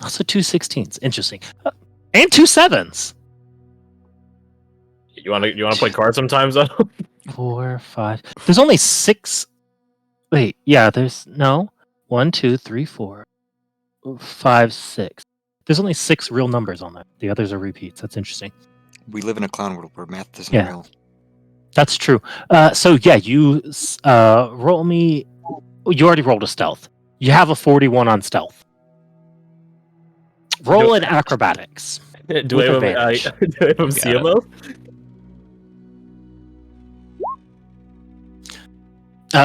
So 2 16s. Interesting. And 2 7s. You want to play cards sometimes though? 4, 5. There's only 6. Wait, yeah, there's no 1, 2, 3, 4, 5, 6. There's only 6 real numbers on there. The others are repeats. That's interesting. We live in a clown world where math isn't Yeah. real. That's true. So yeah, you roll me. You already rolled a stealth. You have a 41 on stealth. Roll in acrobatics. Do I have CMO?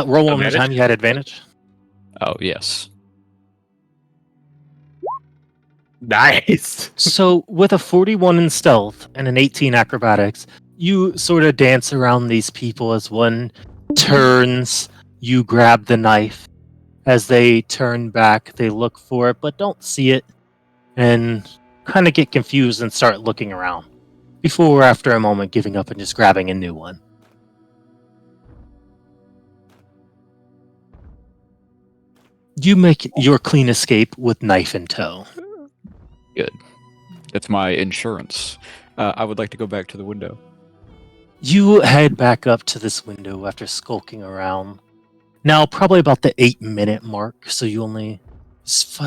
Roll one more time. You had advantage. Oh, yes. Nice. So with a 41 in stealth and an 18 acrobatics, you sort of dance around these people as one turns. You grab the knife. As they turn back, they look for it, but don't see it, and kind of get confused and start looking around. Before, after a moment, giving up and just grabbing a new one. You make your clean escape with knife in tow. Good. That's my insurance. I would like to go back to the window. You head back up to this window after skulking around. Now, probably about the 8-minute mark, so you only...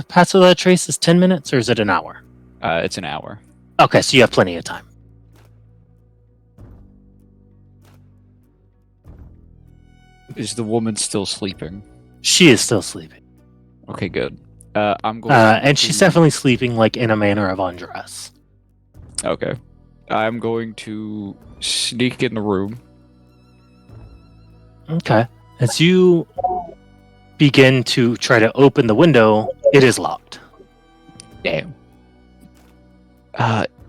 Pass Without a Trace is 10 minutes, or is it an hour? It's an hour. Okay, so you have plenty of time. Is the woman still sleeping? She is still sleeping. Okay, good. I'm going and she's definitely sleeping like in a manner of undress. Okay. I'm going to sneak in the room. Okay. As you begin to try to open the window, it is locked. Damn.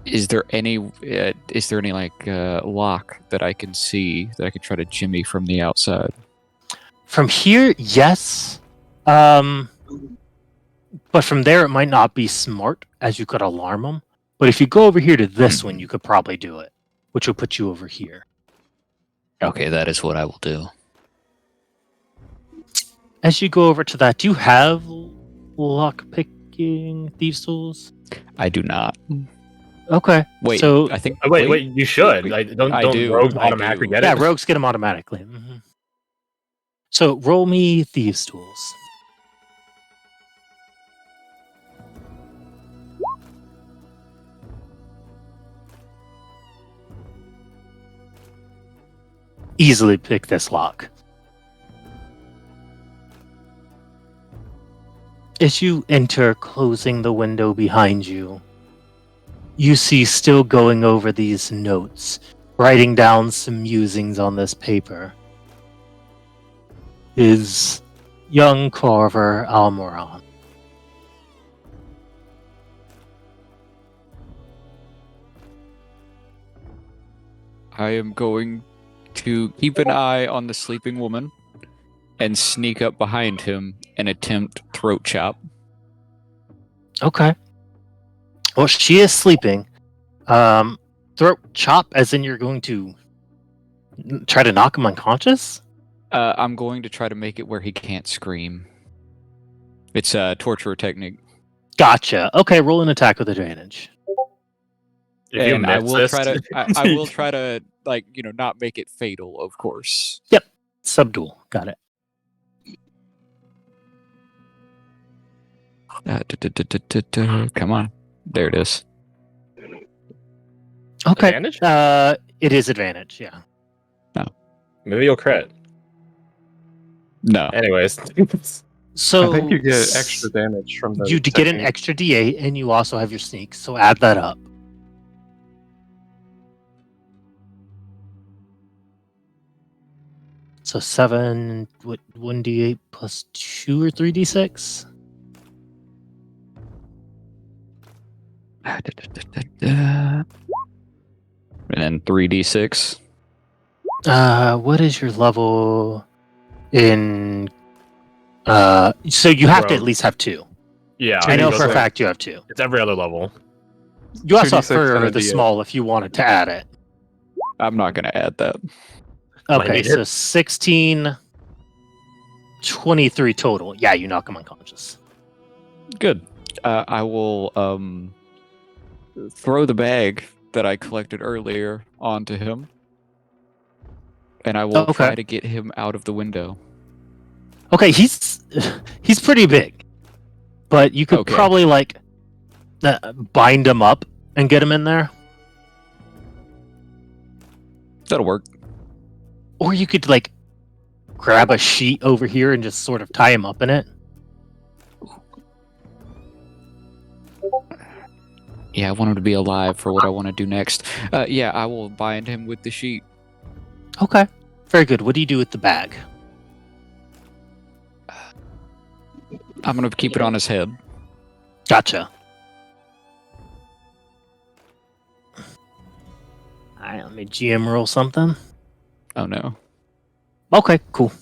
Is there any like lock that I can see that I could try to jimmy from the outside? From here, yes. But from there, it might not be smart, as you could alarm them. But if you go over here to this one, you could probably do it, which will put you over here. Okay, that is what I will do. As you go over to that, do you have lock-picking thieves' tools? I do not. Okay. Wait, so I think. Wait, you should. Don't do. rogues I automatically do. get it? Yeah, rogues get them automatically. Mm-hmm. So roll me thieves' tools. Easily pick this lock. As you enter, closing the window behind you, you see still going over these notes, writing down some musings on this paper, is young carver Almoran. I am going to keep an eye on the sleeping woman and sneak up behind him and attempt throat chop. Okay. Well, she is sleeping. Throat chop, as in you're going to try to knock him unconscious? I'm going to try to make it where he can't scream. It's a torture technique. Gotcha. Okay, roll an attack with advantage. If you And I miss will this- try to. I will try to, like, not make it fatal, of course. Subdual. Got it. Come on, there it is. Okay. Advantage? It is advantage, yeah. Maybe you'll crit. No. Anyways. So I think you get extra damage from the. you get an technique. extra D8, and you also have your sneak, so add that up. So 7, what, 1d8 plus 2 or 3d6? And then 3d6. What is your level in... so you have to at least have 2. Yeah. I know it's for a like- fact you have 2. It's every other level. You also have 2d6 for and a the D8. small if you wanted to add it. I'm not going to add that. Okay, need so it. 16, 23 total. Yeah, you knock him unconscious. Good. I will throw the bag that I collected earlier onto him, and I will try to get him out of the window. Okay, he's pretty big, but you could probably like bind him up and get him in there. That'll work. Or you could like grab a sheet over here and just sort of tie him up in it. Yeah, I want him to be alive for what I want to do next. Yeah, I will bind him with the sheet. Okay, very good. What do you do with the bag? I'm going to keep it on his head. Gotcha. Alright, let me GM roll something. Oh no. Okay, cool.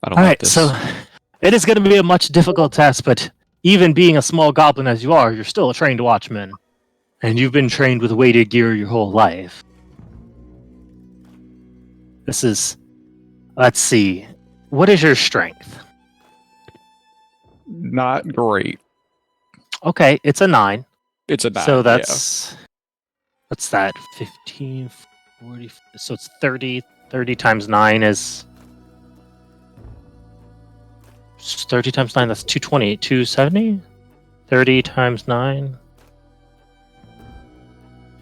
I don't like this. So it is going to be a much difficult test, but even being a small goblin as you are, you're still a trained watchman. And you've been trained with weighted gear your whole life. This is... Let's see. What is your strength? Not great. Okay, it's a 9. It's a 9. So that's... What's that? 15, 40... So it's 30. 30 times 9 is... 30 times 9, that's 220. 270? 30 times 9...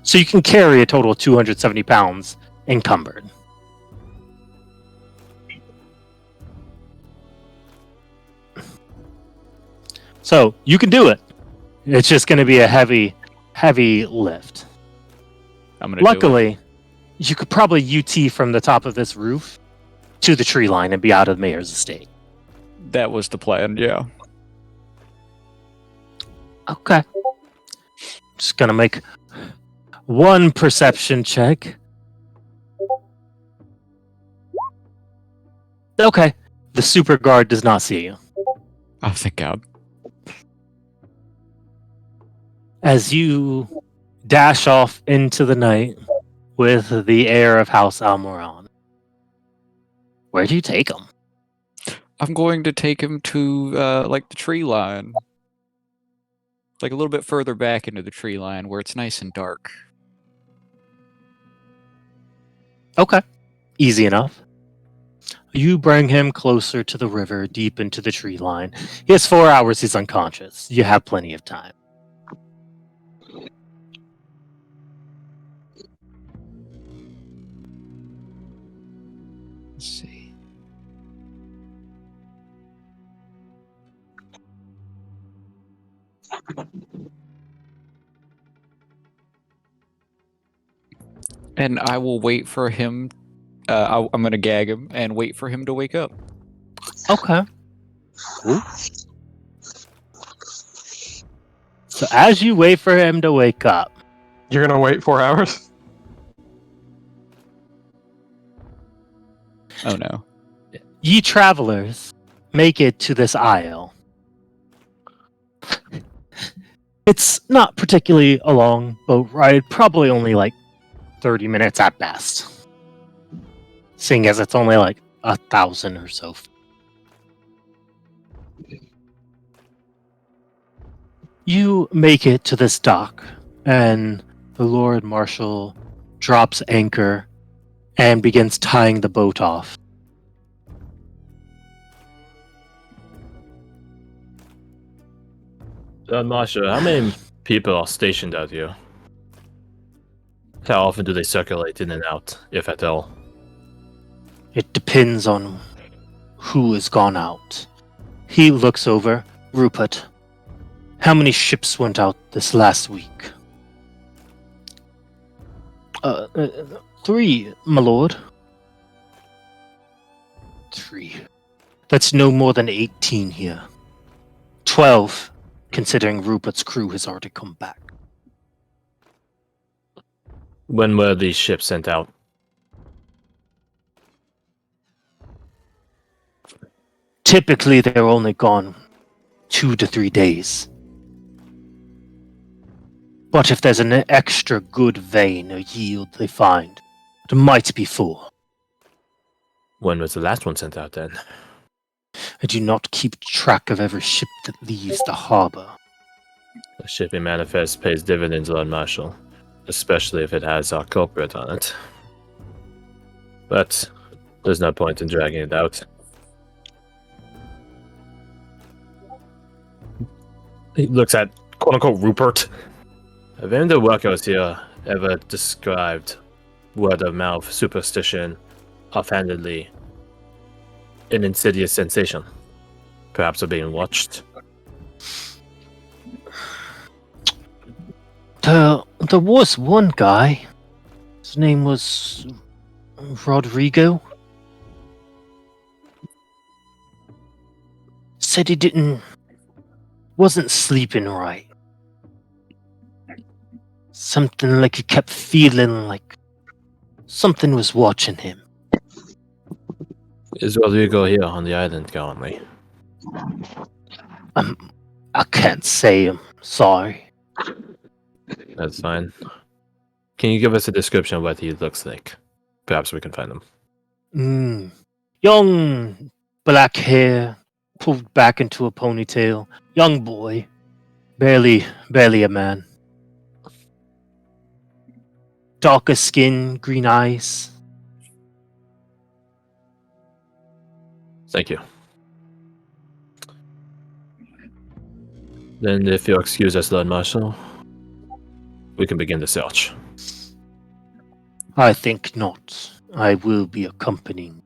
So you can carry a total of 270 pounds encumbered. So you can do it. It's just going to be a heavy lift. Luckily, you could probably UT from the top of this roof to the tree line and be out of the mayor's estate. That was the plan, yeah. Okay. Just going to make one perception check. Okay. The super guard does not see you. Oh, thank God. As you dash off into the night with the heir of House Almoran, where do you take him? I'm going to take him to, like, the tree line. Like, a little bit further back into the tree line where it's nice and dark. Okay. Easy enough. You bring him closer to the river, deep into the tree line. He has 4 hours, he's unconscious. You have plenty of time. Let's see. And I will wait for him. I'm going to gag him and wait for him to wake up. Okay. Ooh. So as you wait for him to wake up... You're going to wait 4 hours? Oh no. Ye travelers make it to this isle. It's not particularly a long boat ride, probably only like 30 minutes at best. Seeing as it's only like 1,000 or so. You make it to this dock, and the Lord Marshal drops anchor and begins tying the boat off. Masha, how many people are stationed out here? How often do they circulate in and out, if at all? It depends on who has gone out. He looks over. Rupert, how many ships went out this last week? 3, my lord. 3. That's no more than 18 here. 12, considering Rupert's crew has already come back. When were these ships sent out? Typically, they're only gone 2 to 3 days. But if there's an extra good vein or yield they find, it might be 4. When was the last one sent out then? I do not keep track of every ship that leaves the harbor. The shipping manifest pays dividends, Lord Marshal, especially if it has our culprit on it. But there's no point in dragging it out. He looks at quote-unquote Rupert. Have any of the workers here ever described word-of-mouth superstition offhandedly an insidious sensation? Perhaps of being watched? There was one guy. His name was Rodrigo. Said he wasn't sleeping right. Something like he kept feeling like something was watching him. Is Rodrigo here on the island currently? I can't say. I'm sorry. That's fine. Can you give us a description of what he looks like? Perhaps we can find him. Young, black hair, pulled back into a ponytail. Young boy. Barely a man. Darker skin, green eyes. Thank you. Then, if you'll excuse us, Lord Marshal, we can begin the search. I think not. I will be accompanying.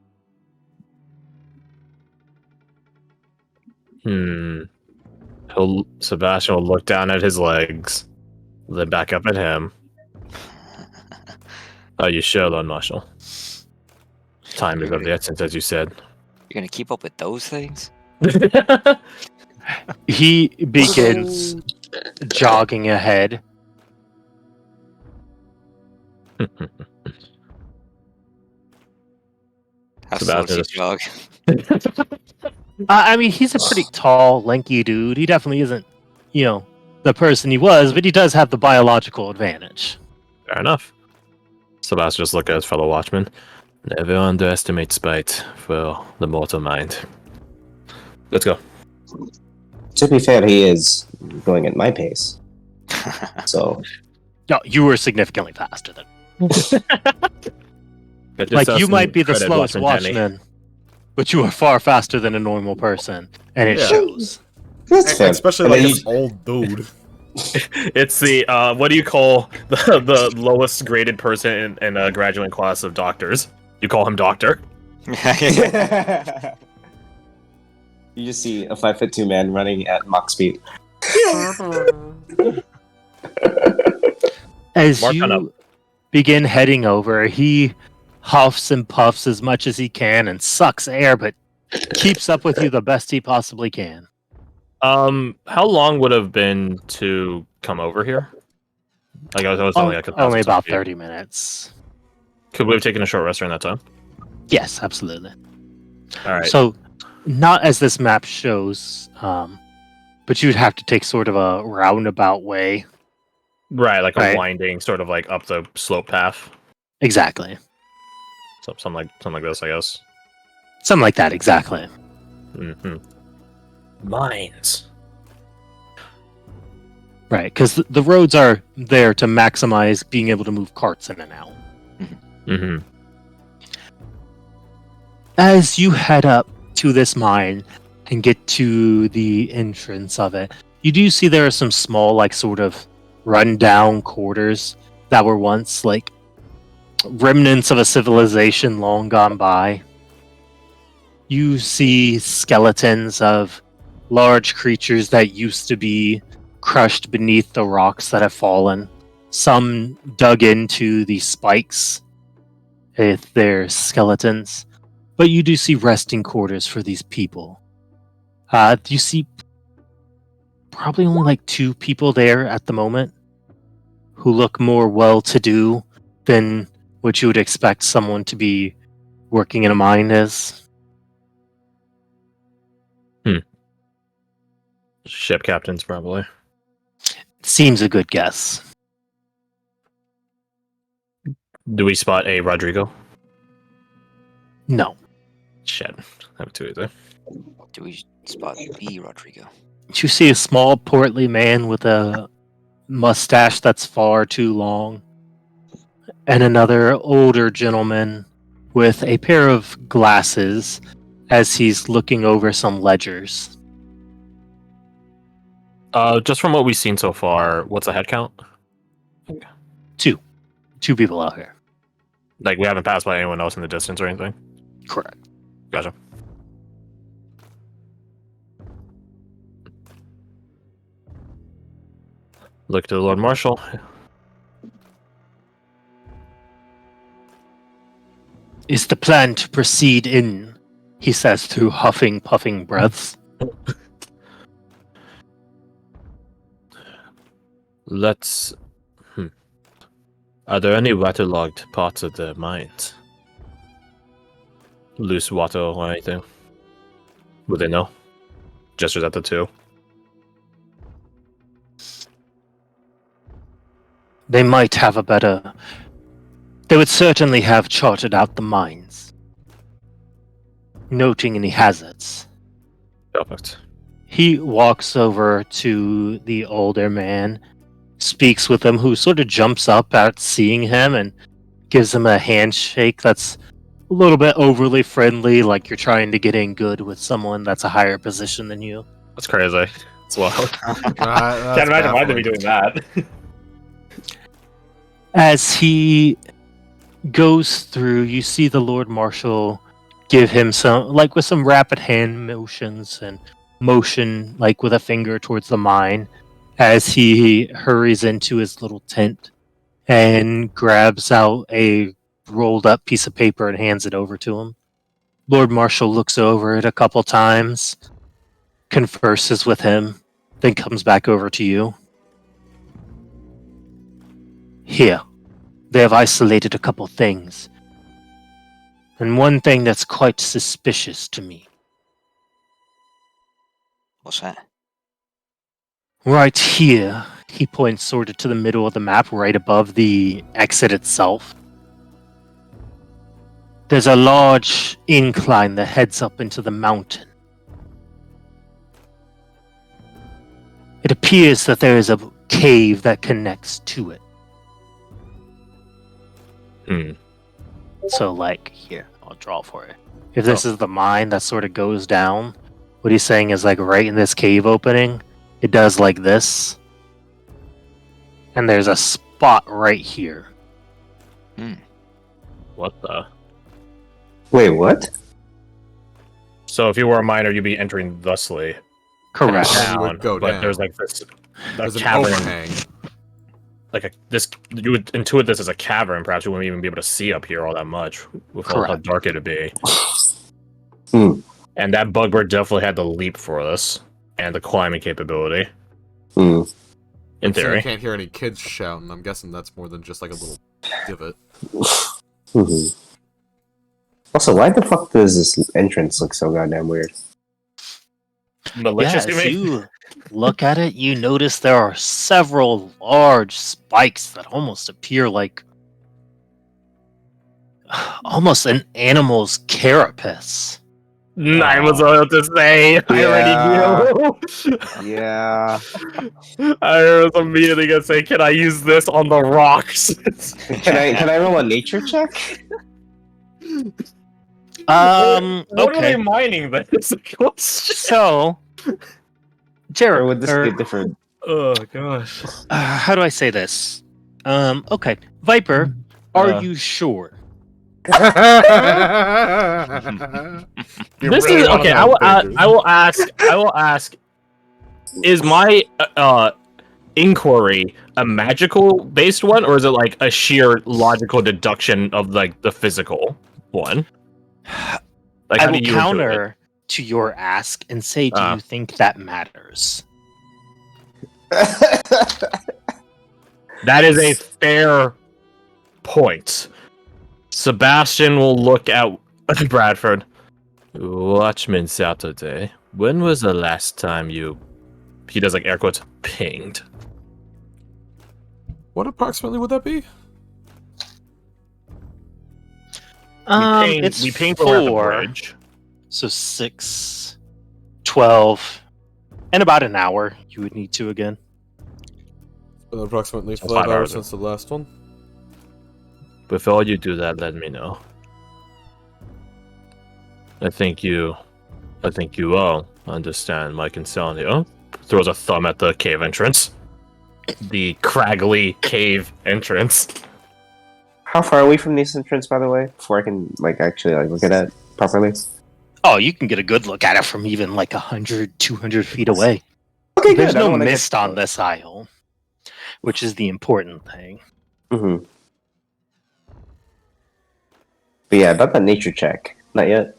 Sebastian will look down at his legs, then back up at him. Are you sure, Lord Marshal? Time is of the essence, as you said. You're gonna keep up with those things? He begins jogging ahead. How slow does he Sebastian jog? I mean, he's a pretty tall, lanky dude. He definitely isn't, the person he was, but he does have the biological advantage. Fair enough. Sebastian just looked at his fellow watchman. Never underestimate spite for the mortal mind. Let's go. To be fair, he is going at my pace. So, No, you were significantly faster than. Get Like, yourself you some might be the credit, slowest Danny. watchman, but you are far faster than a normal person, and it Yeah. shows. that's fair. Especially And like then this old dude. It's the what do you call the lowest graded person in a graduating class of doctors? You call him doctor. You just see a 5'2" man running at Mach speed. As Mark on you begin heading over, he huffs and puffs as much as he can and sucks air, but keeps up with you the best he possibly can. How long would have been to come over here? Like I was only like Only 1,000 about feet. 30 minutes. Could we have taken a short rest during that time? Yes, absolutely. All right. So, not as this map shows, but you'd have to take sort of a roundabout way. Right, like a Right. winding sort of like up the slope path. Exactly. So, something like this, I guess. Something like that, exactly. Mm-hmm. Mines. Right, because the roads are there to maximize being able to move carts in and out. Mm-hmm. As you head up to this mine and get to the entrance of it, you do see there are some small, like, sort of run-down quarters that were once, like, remnants of a civilization long gone by. You see skeletons of large creatures that used to be crushed beneath the rocks that have fallen. Some dug into the spikes with their skeletons. But you do see resting quarters for these people. You see probably only like 2 people there at the moment who look more well-to-do than what you would expect someone to be working in a mine is. Ship captains, probably. Seems a good guess. Do we spot a Rodrigo? No. Shit. I'm too easy. Do we spot B, Rodrigo? You see a small, portly man with a mustache that's far too long, and another older gentleman with a pair of glasses as he's looking over some ledgers. Just from what we've seen so far, what's the head count? Two people out here. Like, we haven't passed by anyone else in the distance or anything? Correct. Gotcha. Look to the Lord Marshal. Is the plan to proceed in? He says through huffing, puffing breaths. Let's... Are there any waterlogged parts of the mines? Loose water or anything? Would they know? Gestures at the two. They might have a better... They would certainly have charted out the mines, noting any hazards. Perfect. He walks over to the older man, speaks with him, who sort of jumps up at seeing him and gives him a handshake that's a little bit overly friendly, like you're trying to get in good with someone that's a higher position than you. That's crazy. It's wild. Can't Can't imagine why they'd be doing that. As he goes through, you see the Lord Marshal give him some, like with some rapid hand motions and motion, like with a finger towards the mine, as he hurries into his little tent and grabs out a rolled up piece of paper and hands it over to him. Lord Marshal looks over it a couple times, converses with him, then comes back over to you. Here, they have isolated a couple things. And one thing that's quite suspicious to me. What's that? Right here, he points sort of to the middle of the map, right above the exit itself. There's a large incline that heads up into the mountain. It appears that there is a cave that connects to it. So, like, here, I'll draw for it. If this is the mine that sort of goes down, what he's saying is, like, right in this cave opening, it does like this. And there's a spot right here. What the? Wait, what? So if you were a miner, you'd be entering thusly. Correct. Yeah. You would Down, go but down. there's like this There's an cavern. overhang. You would intuit this as a cavern. Perhaps you wouldn't even be able to see up here all that much with all how Correct. dark it'd be. Hmm. And that bugbird definitely had the leap for this and the climbing capability. Hmm. In So you theory. can't hear any kids shouting. I'm guessing that's more than just like a little divot. Mhm. Also, why the fuck does this entrance look so goddamn weird? Malicious, Yeah, you as mean? you look at it, you notice there are several large spikes that almost appear like almost an animal's carapace. I was about to say. I already knew. Yeah. I was immediately gonna say, "Can I use this on the rocks?" Can I roll a nature check? What are Okay. they mining this? So, Or Jared, would this be a different? Oh gosh. how do I say this? Okay, Viper, are you sure? You This really is wanna okay. know, I Pages. will ask. I will ask. Is my inquiry a magical based one, or is it like a sheer logical deduction of like the physical one? Like, I how will do you intuit it? counter to your ask and say, do you think that matters? That is a fair point. Sebastian will look at Bradford. Watchman Saturday. When was the last time you... He does like air quotes, pinged? What approximately would that be? It's we pinged when we're at the 4. bridge. So 6, 12, and about an hour you would need to again. It's been approximately So 5 5 hours hours. since the last one. Before you do that, let me know. I think you all understand my concern here. Throws a thumb at the cave entrance. The craggly cave entrance. How far away from this entrance, by the way, before I can actually look at it properly? Oh, you can get a good look at it from even 100, 200 feet away. Okay, There's good. I no don't wanna mist get on this aisle, which is the important thing. Mm-hmm. But yeah, about that nature check. Not yet?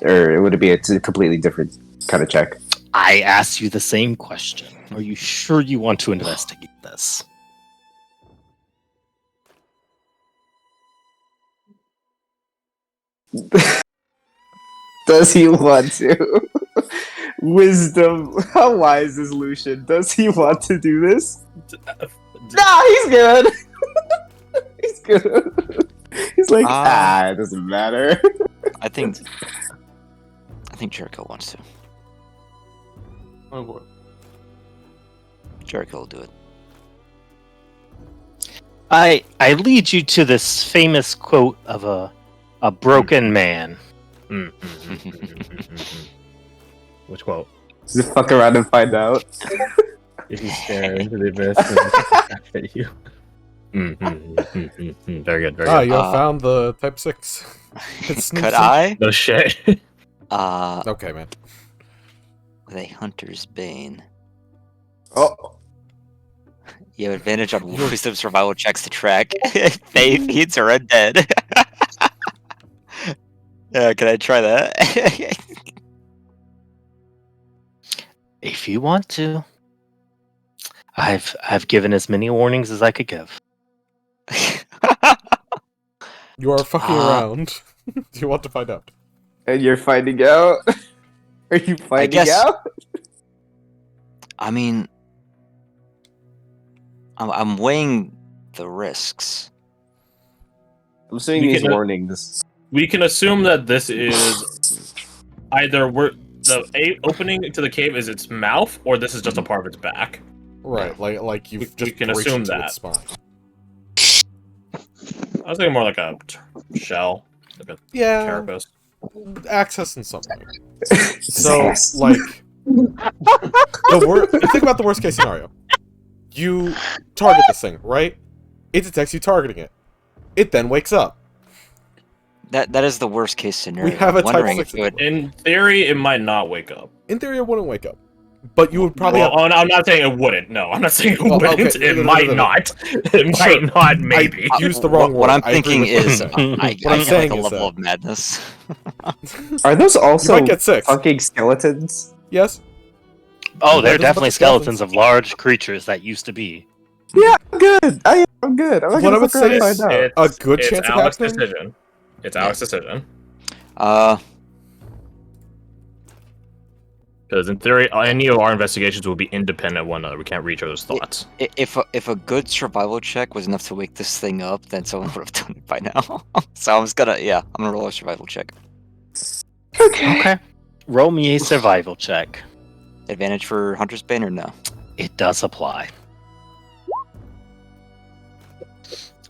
Or would it be a completely different kind of check? I asked you the same question. Are you sure you want to investigate this? Does he want to? Wisdom. How wise is Lucian? Does he want to do this? Nah, he's good. He's good. He's like, it doesn't matter. I think Jericho wants to. Oh boy. Jericho will do it. I lead you to this famous quote of a broken man. Which quote? Just fuck around and find out. If you stare into the abyss and laugh at you. Very good, very Ah, good. you have found the Type 6. It's Could sneaky. I? No shit. Okay, man. With a hunter's bane. Oh. You have advantage on wisdom survival checks to track faith, heats, or undead. Yeah, can I try that? If you want to. I've given as many warnings as I could give. You are fucking around. Do you want to find out? And you're finding out? Are you finding guess- out? I mean, I'm weighing the risks. I'm saying You these can- warnings. We can assume that this is either the opening to the cave is its mouth, or this is just a part of its back. Right, like you've We just can breached assume into that. its spine. I was thinking more like a shell, like a Yeah, carapace. access in some way. So, like, think about the worst case scenario. You target this thing, right? It detects you targeting it. It then wakes up. That is the worst case scenario. We have a I'm wondering type if it would. In theory, it might not wake up. In theory, it wouldn't wake up. But you would probably Well, I'm not saying it wouldn't. No, I'm not saying it Oh, wouldn't. okay. It No, might no. not. It Sure. might not. Maybe. I used the wrong word. What I'm I agree thinking with what is, you're I saying. get What I'm like saying a is level that- of madness. Are those You also might get 6. fucking skeletons? Yes? Oh, they're There's a bunch definitely of skeletons. skeletons of large creatures that used to be. Yeah, I'm good. I'm good. I'm not What gonna I would fuck around say and is- find out. A good it's chance of Alex's happening? decision. It's Alex's decision. Because in theory, any of our investigations will be independent of one another. We can't reach other's thoughts. If a good survival check was enough to wake this thing up, then someone would have done it by now. So I'm just gonna, I'm gonna roll a survival check. Okay. Roll me a survival check. Advantage for Hunter's Bane or no? It does apply.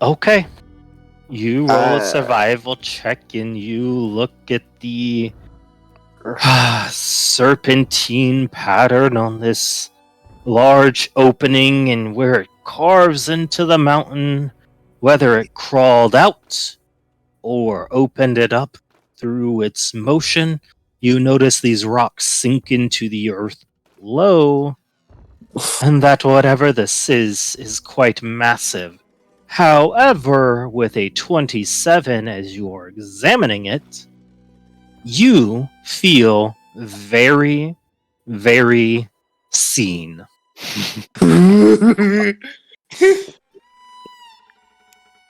Okay. You roll a survival check and you look at the serpentine pattern on this large opening and where it carves into the mountain, whether it crawled out or opened it up through its motion. You notice these rocks sink into the earth low, and that whatever this is quite massive. However, with a 27 as you're examining it, you feel very, very seen.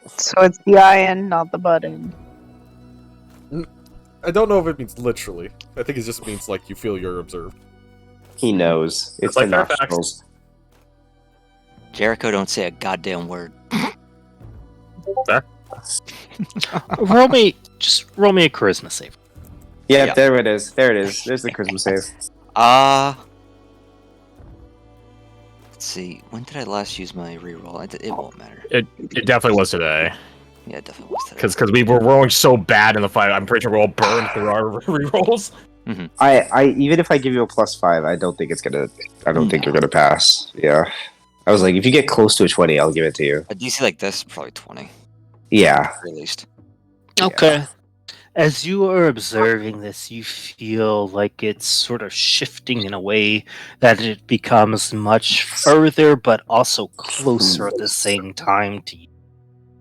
So it's the eye end, not the button. I don't know if it means literally. I think it just means, like, you feel you're observed. He knows. It's like the Fairfax. nostrils. Jericho, don't say a goddamn word. roll me a charisma save. Yeah, Yeah. there it is. There it is. There's the charisma save. Let's see. When did I last use my reroll? It won't matter. It definitely was today. Yeah, it definitely was today. Because we were rolling so bad in the fight, I'm pretty sure we're all burned through our rerolls. I even if I give you a +5, I don't think it's gonna. I don't think you're gonna pass. Yeah. I was like, if you get close to a 20, I'll give it to you. A DC like this, probably 20 Yeah. at least. Okay. As you are observing this, you feel like it's sort of shifting in a way that it becomes much further but also closer at the same time to you.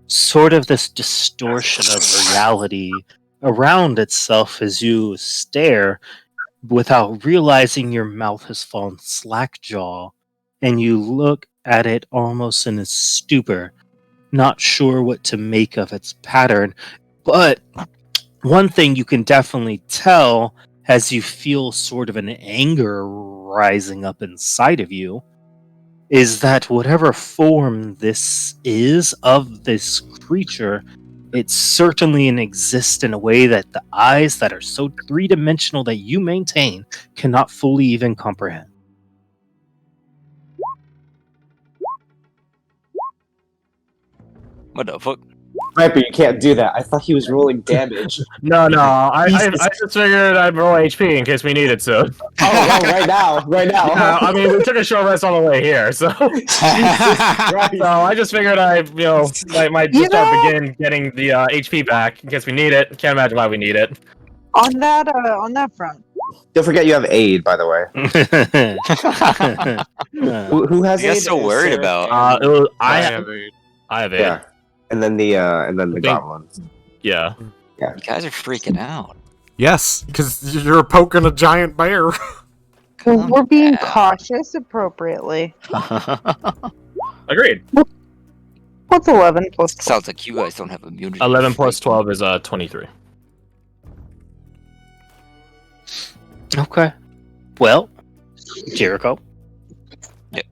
Sort of this distortion of reality around itself as you stare without realizing your mouth has fallen slackjaw, and you look at it almost in a stupor, not sure what to make of its pattern. But one thing you can definitely tell as you feel sort of an anger rising up inside of you is that whatever form this is of this creature, it certainly exists in a way that the eyes that are so three-dimensional that you maintain cannot fully even comprehend. What the fuck? Viper, you can't do that. I thought he was rolling damage. No, I just figured I'd roll HP in case we needed to. Oh, right now. Right now. Yeah, I mean, we took a short rest on the way here, so. Jesus Christ. So I just figured might just begin getting the HP back in case we need it. Can't imagine why we need it. On that front. Don't forget you have aid, by the way. Who has You aid? guys so worried Sarah? about? I have a have it. Yeah. And then the think- goblin. Yeah. You guys are freaking out. Yes, because you're poking a giant bear. Because we're being Yeah. cautious appropriately. Agreed. What's 11 plus 12? Sounds like you guys don't have immunity. 11 plus 12 is 23. Okay. Well, Jericho. Yeah.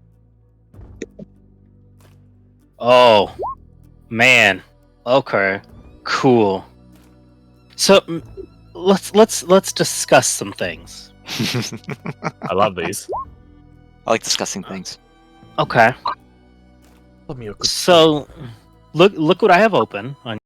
Oh, man. Okay. Cool. So let's discuss some things. I love these. I like discussing things. Okay. Let me So look what I have open on